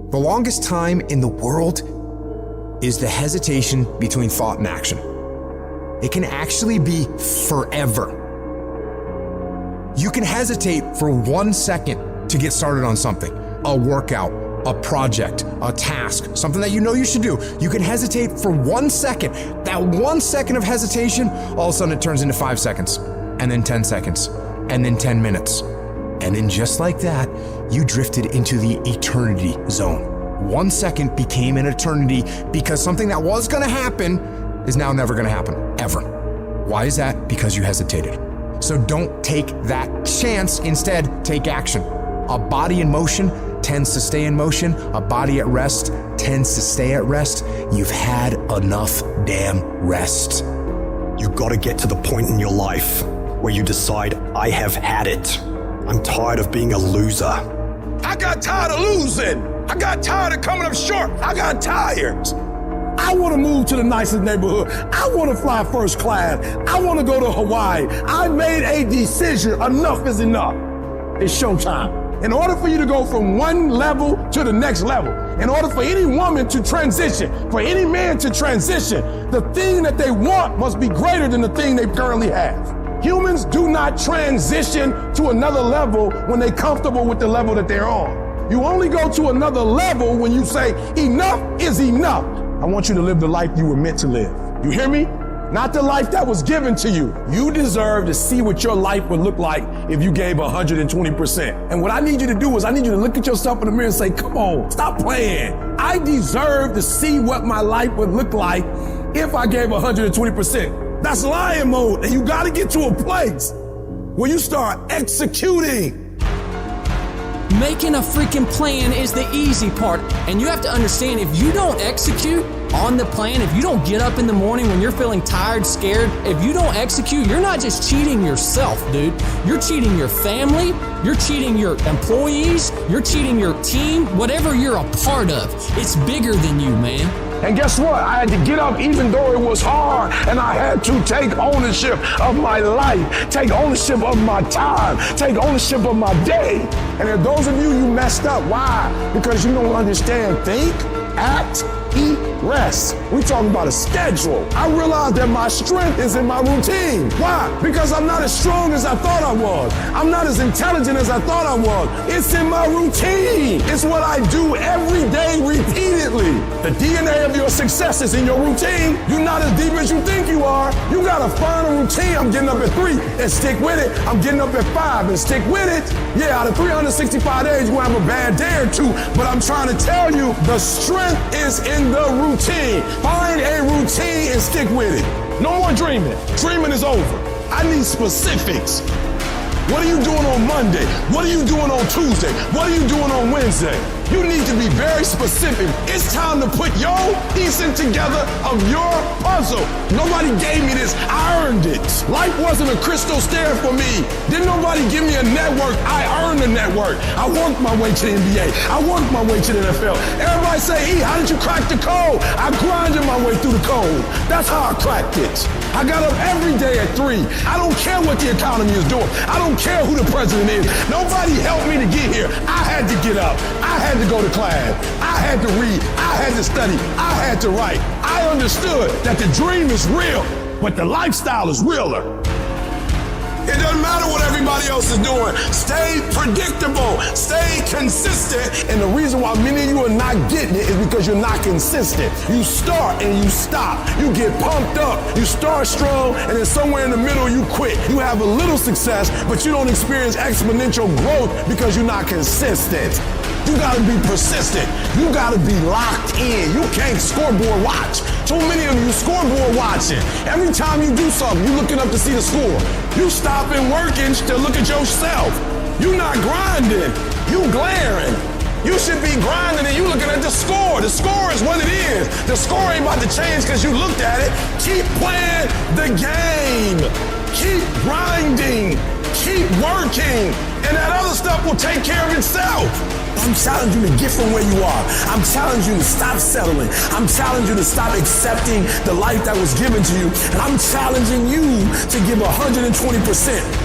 The longest time in the world is the hesitation between thought and action. It can actually be forever. You can hesitate for 1 second to get started on something, a workout, a project, a task, something that you know you should do. You can hesitate for 1 second. That 1 second of hesitation, all of a sudden it turns into 5 seconds, and then 10 seconds, and then 10 minutes. And then just like that, you drifted into the eternity zone. 1 second became an eternity because something that was gonna happen is now never gonna happen, ever. Why is that? Because you hesitated. So don't take that chance. Instead, take action. A body in motion tends to stay in motion. A body at rest tends to stay at rest. You've had enough damn rest. You gotta get to the point in your life where you decide, I have had it. I'm tired of being a loser. I got tired of losing. I got tired of coming up short. I got tired. I want to move to the nicest neighborhood. I want to fly first class. I want to go to Hawaii. I made a decision. Enough is enough. It's showtime. In order for you to go from one level to the next level, in order for any woman to transition, for any man to transition, the thing that they want must be greater than the thing they currently have. Humans do not transition to another level when they're comfortable with the level that they're on. You only go to another level when you say, enough is enough. I want you to live the life you were meant to live. You hear me? Not the life that was given to you. You deserve to see what your life would look like if you gave 120%. And what I need you to do is I need you to look at yourself in the mirror and say, come on, stop playing. I deserve to see what my life would look like if I gave 120%. That's lion mode, and you gotta get to a place where you start executing. Making a freaking plan is the easy part, and you have to understand if you don't execute on the plan, if you don't get up in the morning when you're feeling tired, scared, if you don't execute, you're not just cheating yourself, dude. You're cheating your family, you're cheating your employees, you're cheating your team, whatever you're a part of. It's bigger than you, man. And guess what? I had to get up even though it was hard, and I had to take ownership of my life, take ownership of my time, take ownership of my day. And if those of you messed up, why? Because you don't understand think, act, eat, rest. We talking about a schedule. I realized that my strength is in my routine. Why? Because I'm not as strong as I thought I was. I'm not as intelligent as I thought I was. It's in my routine. It's what I do every day repeatedly. The DNA of your success is in your routine. You're not as deep as you think you are. You gotta find a routine. I'm getting up at 3 and stick with it. I'm getting up at 5 and stick with it. Yeah, out of 365 days, you're gonna have a bad day or two, but I'm trying to tell you, the strength is in the routine. Find a routine and stick with it. No more dreaming. Dreaming is over. I need specifics. What are you doing on Monday? What are you doing on Tuesday? What are you doing on Wednesday? You need to be very specific. It's time to put your piecing together of your puzzle. Nobody gave me this. I earned it. Life wasn't a crystal stair for me. Didn't nobody give me a network. I earned the network. I worked my way to the NBA. I worked my way to the NFL. Everybody say, E, how did you crack the code? I grinded my way through the code. That's how I cracked it. I got up every day at 3. I don't care what the economy is doing. I don't care who the president is. Nobody helped me to get here. I had to get up. I had to go to class. I had to read. I had to study. I had to write. I understood that the dream is real, but the lifestyle is realer. It doesn't matter what everybody else is doing. Stay predictable. Stay consistent. And the reason why many of you are not getting it is because you're not consistent. You start and you stop. You get pumped up. You start strong, and then somewhere in the middle you quit. You have a little success, but you don't experience exponential growth because you're not consistent. You gotta be persistent. You gotta be locked in. You can't scoreboard watch. Too many of you scoreboard watching. Every time you do something, you looking up to see the score. You stopping working to look at yourself. You not grinding. You glaring. You should be grinding and you looking at the score. The score is what it is. The score ain't about to change because you looked at it. Keep playing the game. Keep grinding. Keep working. And that other stuff will take care of itself. I'm challenging you to get from where you are. I'm challenging you to stop settling. I'm challenging you to stop accepting the life that was given to you. And I'm challenging you to give 120%.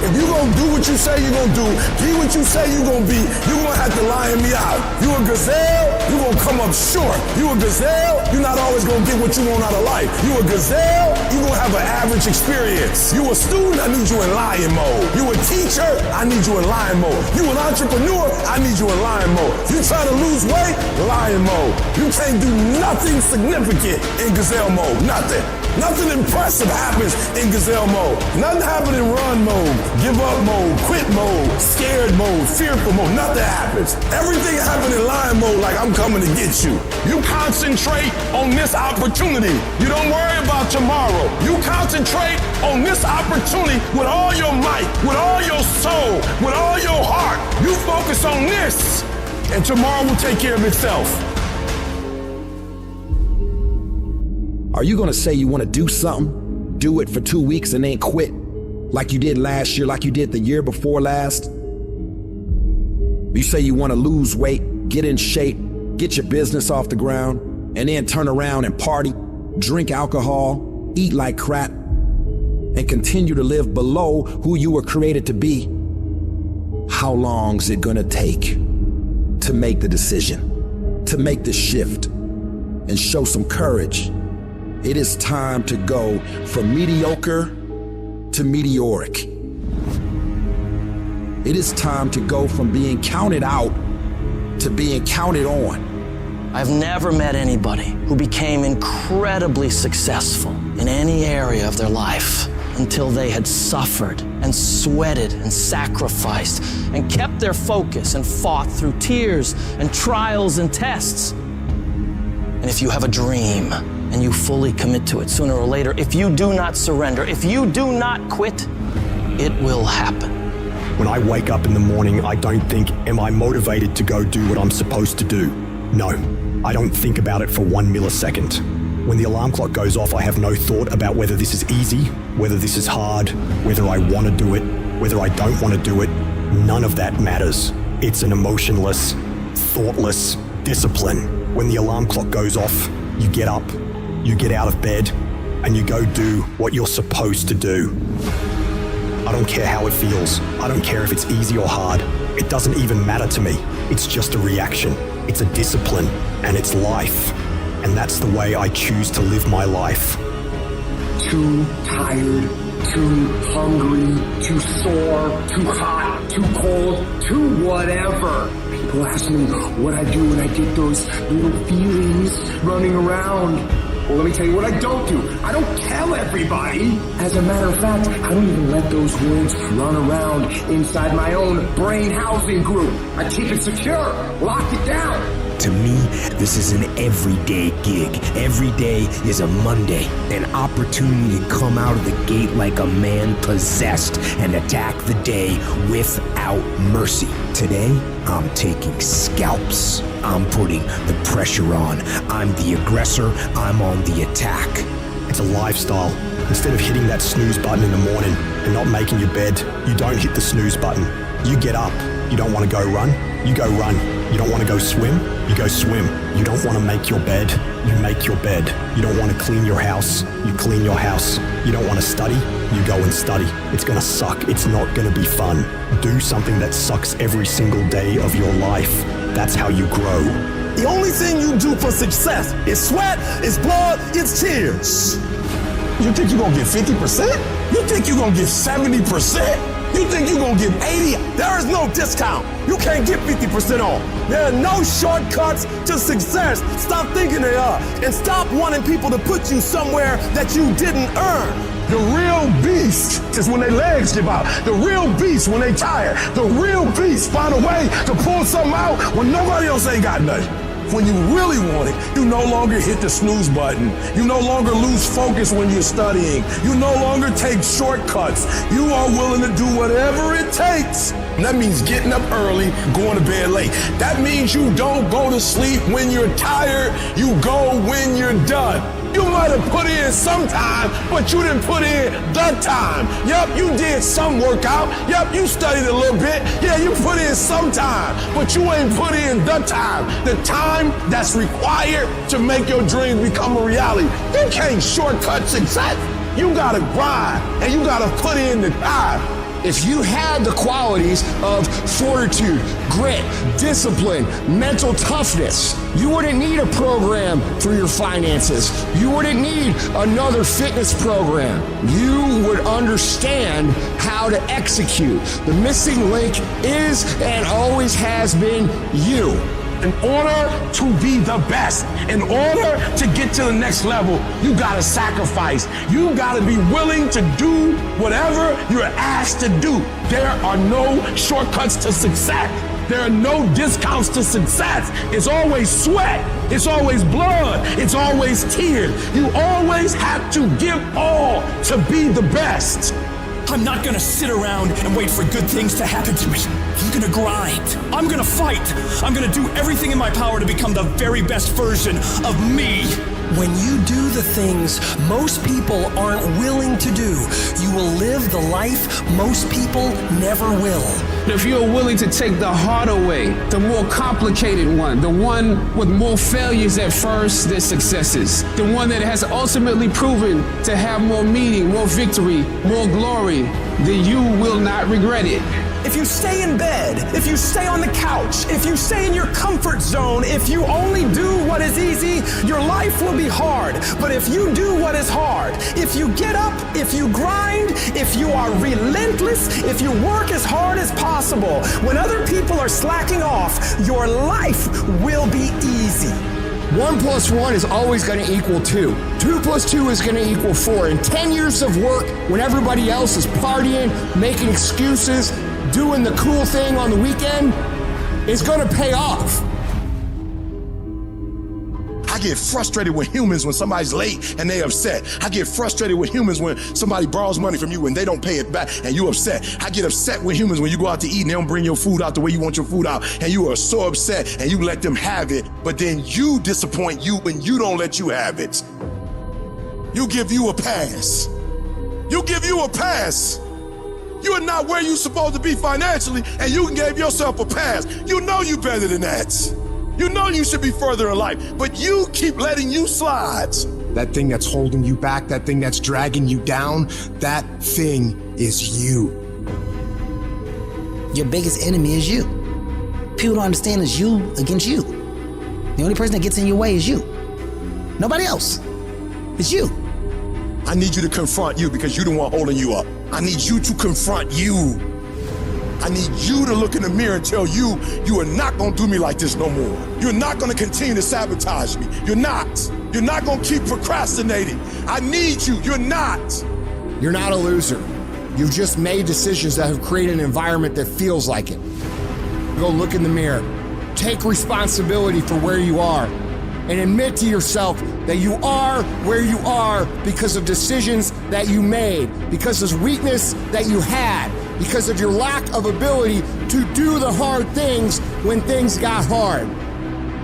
If you're going to do what you say you're going to do, be what you say you're going to be, you're going to have to lie me out. You a gazelle, you're going to come up short. You a gazelle, you're not always going to get what you want out of life. You a gazelle, you're going to have an average experience. You a student, I need you in lion mode. You a teacher, I need you in lion mode. You an entrepreneur, I need you in lion mode. You trying to lose weight, lion mode. You can't do nothing significant in gazelle mode. Nothing. Nothing impressive happens in gazelle mode. Nothing happens in run mode, give up mode, quit mode, scared mode, fearful mode. Nothing happens. Everything happens in lion mode like I'm coming to get you. You concentrate on this opportunity. You don't worry about tomorrow. You concentrate on this opportunity with all your might, with all your soul, with all your heart. You focus on this, and tomorrow will take care of itself. Are you gonna say you wanna do something, do it for 2 weeks and then quit? Like you did last year, like you did the year before last? You say you wanna lose weight, get in shape, get your business off the ground, and then turn around and party, drink alcohol, eat like crap, and continue to live below who you were created to be. How long's it gonna take to make the decision, to make the shift, and show some courage? It is time to go from mediocre to meteoric. It is time to go from being counted out to being counted on. I've never met anybody who became incredibly successful in any area of their life until they had suffered and sweated and sacrificed and kept their focus and fought through tears and trials and tests. And if you have a dream, and you fully commit to it sooner or later, if you do not surrender, if you do not quit, it will happen. When I wake up in the morning, I don't think, am I motivated to go do what I'm supposed to do? No, I don't think about it for 1 millisecond. When the alarm clock goes off, I have no thought about whether this is easy, whether this is hard, whether I want to do it, whether I don't want to do it. None of that matters. It's an emotionless, thoughtless discipline. When the alarm clock goes off, you get up, you get out of bed, and you go do what you're supposed to do. I don't care how it feels. I don't care if it's easy or hard. It doesn't even matter to me. It's just a reaction. It's a discipline, and it's life. And that's the way I choose to live my life. Too tired, too hungry, too sore, too hot, too cold, too whatever. People ask me what I do when I get those little feelings running around. Well, let me tell you what I don't do. I don't tell everybody. As a matter of fact, I don't even let those words run around inside my own brain housing group. I keep it secure, lock it down. To me, this is an everyday gig. Every day is a Monday, an opportunity to come out of the gate like a man possessed and attack the day without mercy. Today, I'm taking scalps. I'm putting the pressure on. I'm the aggressor. I'm on the attack. It's a lifestyle. Instead of hitting that snooze button in the morning and not making your bed, you don't hit the snooze button. You get up. You don't want to go run? You go run. You don't want to go swim? You go swim. You don't want to make your bed? You make your bed. You don't want to clean your house? You clean your house. You don't want to study? You go and study. It's going to suck. It's not going to be fun. Do something that sucks every single day of your life. That's how you grow. The only thing you do for success is sweat, it's blood, it's tears. You think you're gonna get 50%? You think you're gonna get 70%? You think you're gonna get 80? There is no discount. You can't get 50% off. There are no shortcuts to success. Stop thinking they are. And stop wanting people to put you somewhere that you didn't earn. The real beast is when their legs give out. The real beast when they tired. The real beast find a way to pull something out when nobody else ain't got nothing. When you really want it, you no longer hit the snooze button. You no longer lose focus when you're studying. You no longer take shortcuts. You are willing to do whatever it takes. And that means getting up early, going to bed late. That means you don't go to sleep when you're tired. You go when you're done. You might have put in some time, but you didn't put in the time. Yep, you did some workout. Yep, you studied a little bit. Yeah, you put in some time, but you ain't put in the time. The time that's required to make your dreams become a reality. You can't shortcut success. You gotta grind, and you gotta put in the time. If you had the qualities of fortitude, grit, discipline, mental toughness, you wouldn't need a program for your finances. You wouldn't need another fitness program. You would understand how to execute. The missing link is and always has been you. In order to be the best, in order to get to the next level, you gotta sacrifice. You gotta be willing to do whatever you're asked to do. There are no shortcuts to success. There are no discounts to success. It's always sweat. It's always blood. It's always tears. You always have to give all to be the best. I'm not gonna sit around and wait for good things to happen to me. I'm gonna grind. I'm gonna fight. I'm gonna do everything in my power to become the very best version of me. When you do the things most people aren't willing to do, you will live the life most people never will. If you're willing to take the harder way, the more complicated one, the one with more failures at first than successes, the one that has ultimately proven to have more meaning, more victory, more glory, then you will not regret it. If you stay in bed, if you stay on the couch, if you stay in your comfort zone, if you only do what is easy, your life will be hard. But if you do what is hard, if you get up, if you grind, if you are relentless, if you work as hard as possible, when other people are slacking off, your life will be easy. 1 + 1 is always going to equal 2. 2 + 2 is going to equal 4. And 10 years of work when everybody else is partying, making excuses, doing the cool thing on the weekend is going to pay off. I get frustrated with humans when somebody's late and they upset. I get frustrated with humans when somebody borrows money from you and they don't pay it back and you upset. I get upset with humans when you go out to eat and they don't bring your food out the way you want your food out and you are so upset and you let them have it, but then you disappoint you when you don't let you have it. You give you a pass. You give you a pass. You are not where you're supposed to be financially and you gave yourself a pass. You know you better than that. You know you should be further in life, but you keep letting you slide. That thing that's holding you back, that thing that's dragging you down, that thing is you. Your biggest enemy is you. People don't understand it's you against you. The only person that gets in your way is you. Nobody else. It's you. I need you to confront you because you're the one holding you up. I need you to confront you. I need you to look in the mirror and tell you, you are not gonna do me like this no more. You're not gonna continue to sabotage me. You're not. You're not gonna keep procrastinating. I need you. You're not. You're not a loser. You've just made decisions that have created an environment that feels like it. Go look in the mirror. Take responsibility for where you are and admit to yourself that you are where you are because of decisions that you made, because of weakness that you had, because of your lack of ability to do the hard things when things got hard.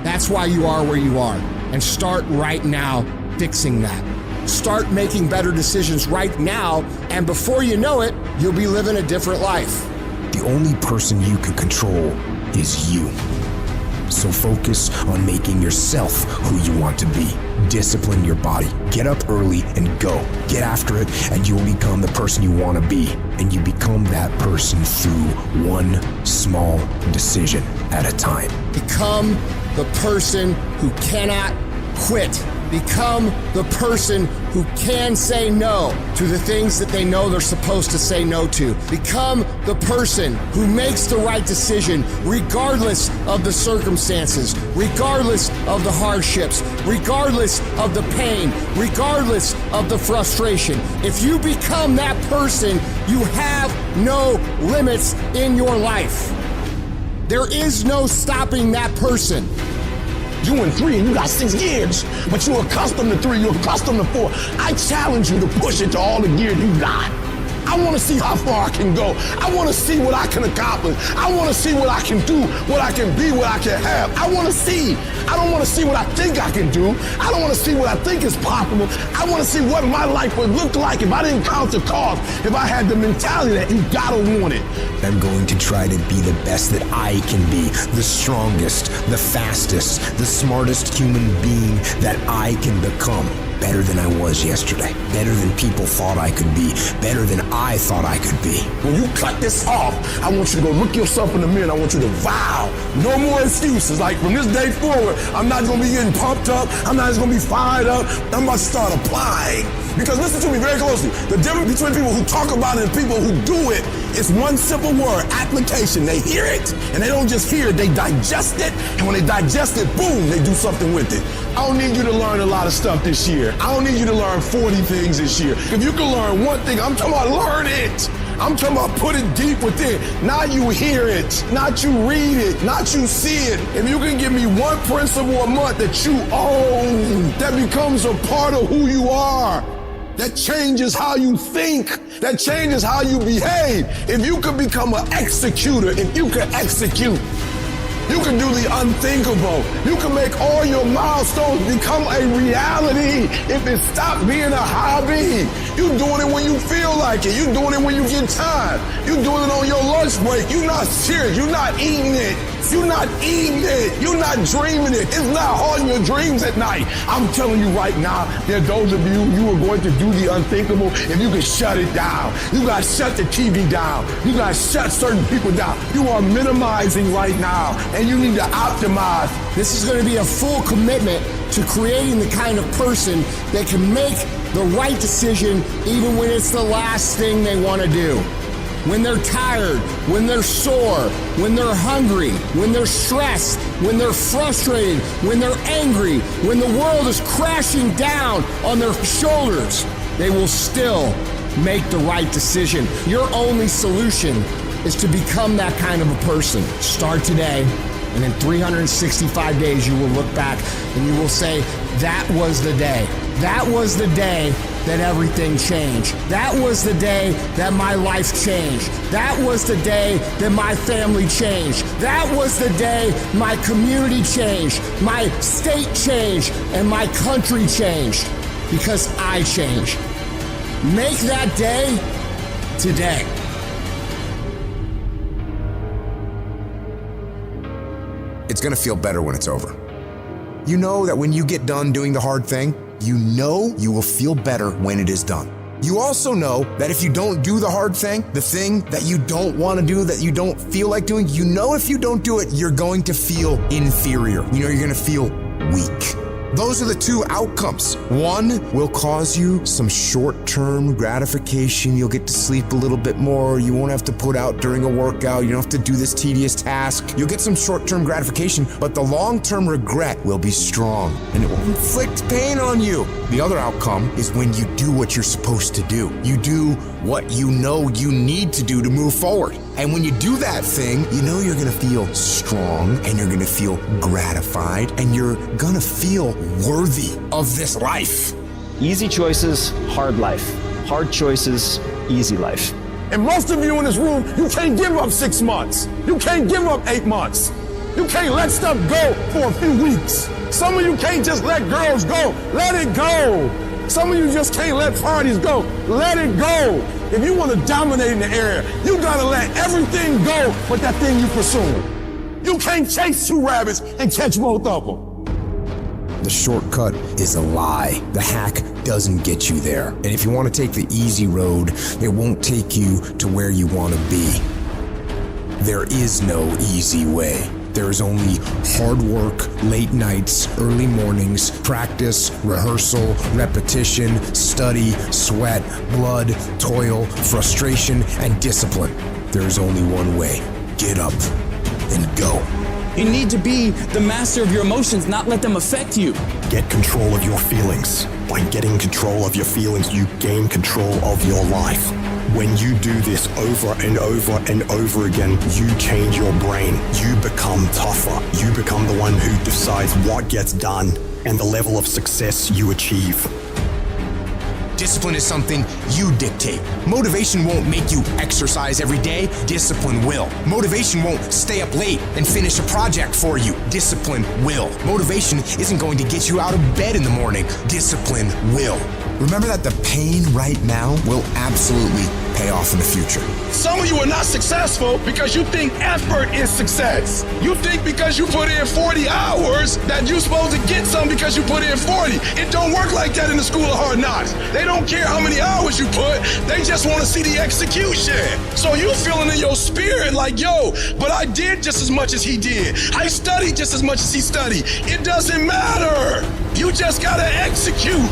That's why you are where you are. And start right now fixing that. Start making better decisions right now, and before you know it, you'll be living a different life. The only person you can control is you. So focus on making yourself who you want to be. Discipline your body. Get up early and go. Get after it, and you will become the person you want to be. And you become that person through one small decision at a time. Become the person who cannot quit. Become the person who can say no to the things that they know they're supposed to say no to. Become the person who makes the right decision regardless of the circumstances, regardless of the hardships, regardless of the pain, regardless of the frustration. If you become that person, you have no limits in your life. There is no stopping that person. You in 3 and you got 6 gears, but you're accustomed to 3, you're accustomed to 4. I challenge you to push it to all the gears you got. I want to see how far I can go. I want to see what I can accomplish. I want to see what I can do, what I can be, what I can have. I want to see. I don't want to see what I think I can do. I don't want to see what I think is possible. I want to see what my life would look like if I didn't count the cost, if I had the mentality that you gotta want it. I'm going to try to be the best that I can be, the strongest, the fastest, the smartest human being that I can become. Better than I was yesterday. Better than people thought I could be. Better than I thought I could be. When you cut this off, I want you to go look yourself in the mirror and I want you to vow. No more excuses. Like from this day forward, I'm not going to be getting pumped up. I'm not just going to be fired up. I'm about to start applying. Because listen to me very closely. The difference between people who talk about it and people who do it is one simple word, application. They hear it and they don't just hear it, they digest it. And when they digest it, boom, they do something with it. I don't need you to learn a lot of stuff this year. I don't need you to learn 40 things this year. If you can learn one thing, I'm talking about learn it. I'm talking about put it deep within. Not you hear it, not you read it, not you see it. If you can give me one principle a month that you own, that becomes a part of who you are, that changes how you think, that changes how you behave. If you could become an executor, if you could execute, you can do the unthinkable. You can make all your milestones become a reality if it stops being a hobby. You're doing it when you feel like it. You're doing it when you get time. You're doing it on your lunch break. You're not serious. You're not eating it. You're not eating it. You're not dreaming it. It's not haunting your dreams at night. I'm telling you right now, there are those of you are going to do the unthinkable if you can shut it down. You got to shut the TV down. You got to shut certain people down. You are minimizing right now, and you need to optimize. This is going to be a full commitment to creating the kind of person that can make the right decision even when it's the last thing they want to do. When they're tired, when they're sore, when they're hungry, when they're stressed, when they're frustrated, when they're angry, when the world is crashing down on their shoulders, they will still make the right decision. Your only solution is to become that kind of a person. Start today, and in 365 days you will look back and you will say, that was the day. That was the day that everything changed. That was the day that my life changed. That was the day that my family changed. That was the day my community changed, my state changed, and my country changed. Because I changed. Make that day today. It's gonna feel better when it's over. You know that when you get done doing the hard thing, you know you will feel better when it is done. You also know that if you don't do the hard thing, the thing that you don't want to do, that you don't feel like doing, you know if you don't do it, you're going to feel inferior. You know you're going to feel weak. Those are the two outcomes. One will cause you some short-term gratification. You'll get to sleep a little bit more. You won't have to put out during a workout. You don't have to do this tedious task. You'll get some short-term gratification, but the long-term regret will be strong and it will inflict pain on you. The other outcome is when you do what you're supposed to do. You do what you know you need to do to move forward. And when you do that thing, you know you're gonna feel strong and you're gonna feel gratified and you're gonna feel worthy of this life. Easy choices, hard life. Hard choices, easy life. And most of you in this room, you can't give up 6 months. You can't give up 8 months. You can't let stuff go for a few weeks. Some of you can't just let girls go. Let it go. Some of you just can't let parties go. Let it go. If you want to dominate in the area, you gotta let everything go but that thing you pursue. You can't chase 2 rabbits and catch both of them. The shortcut is a lie. The hack doesn't get you there. And if you want to take the easy road, it won't take you to where you want to be. There is no easy way. There is only hard work, late nights, early mornings, practice, rehearsal, repetition, study, sweat, blood, toil, frustration, and discipline. There is only one way. Get up and go. You need to be the master of your emotions, not let them affect you. Get control of your feelings. By getting control of your feelings, you gain control of your life. When you do this over and over and over again, you change your brain. You become tougher. You become the one who decides what gets done and the level of success you achieve. Discipline is something you dictate. Motivation won't make you exercise every day. Discipline will. Motivation won't stay up late and finish a project for you. Discipline will. Motivation isn't going to get you out of bed in the morning. Discipline will. Remember that the pain right now will absolutely pay off in the future. Some of you are not successful because you think effort is success. You think because you put in 40 hours that you're supposed to get some because you put in 40. It don't work like that in the school of hard knocks. They don't care how many hours you put. They just want to see the execution. So you feeling in your spirit like, yo, but I did just as much as he did. I studied just as much as he studied. It doesn't matter. You just got to execute.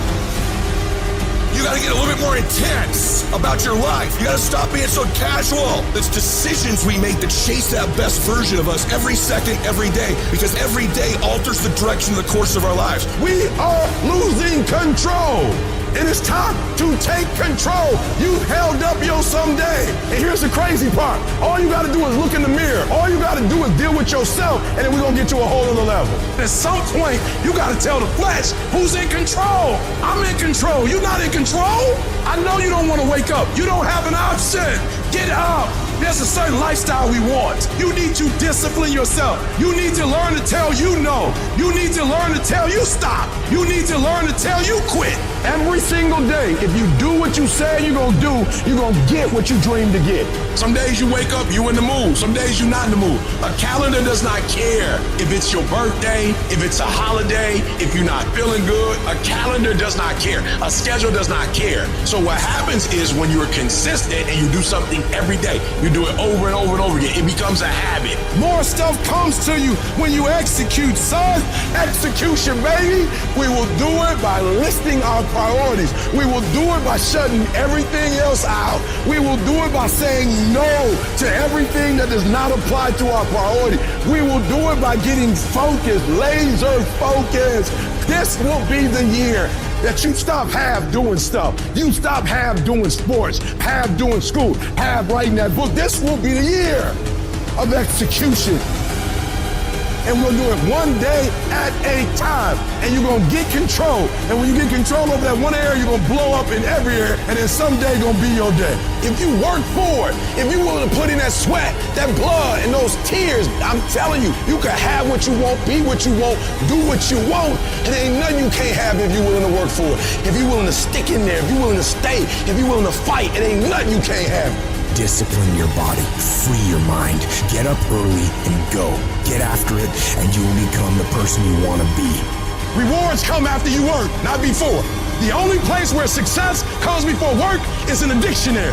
You gotta get a little bit more intense about your life. You gotta stop being so casual. It's decisions we make that chase that best version of us every second, every day, because every day alters the direction of the course of our lives. We are losing control. And it's time to take control. You've held up your someday. And here's the crazy part. All you gotta do is look in the mirror. All you gotta do is deal with yourself, and then we're gonna get to a whole other level. At some point, you gotta tell the flesh who's in control. I'm in control. You're not in control. I know you don't wanna wake up. You don't have an option. Get up. There's a certain lifestyle we want. You need to discipline yourself. You need to learn to tell you no. You need to learn to tell you stop. You need to learn to tell you quit. Every single day, if you do what you say you're gonna do, you're gonna get what you dream to get. Some days you wake up, you in the mood. Some days you're not in the mood. A calendar does not care if it's your birthday, if it's a holiday, if you're not feeling good. A calendar does not care. A schedule does not care. So what happens is when you're consistent and you do something every day, you do it over and over and over again, it becomes a habit. More stuff comes to you when you execute, son. Execution, baby. We will do it by listing our priorities. We will do it by shutting everything else out. We will do it by saying no to everything that does not apply to our priority. We will do it by getting focused, laser focused. This will be the year that you stop half doing stuff. You stop half doing sports, half doing school, half writing that book. This will be the year of execution. And we'll do it one day at a time. And you're gonna get control. And when you get control over that one area, you're gonna blow up in every area, and then someday gonna be your day. If you work for it, if you're willing to put in that sweat, that blood, and those tears, I'm telling you, you can have what you want, be what you want, do what you want, and there ain't nothing you can't have if you're willing to work for it. If you're willing to stick in there, if you're willing to stay, if you're willing to fight, it ain't nothing you can't have. Discipline your body, free your mind, get up early and go. Get after it, and you will become the person you want to be. Rewards come after you work, not before. The only place where success comes before work is in the dictionary.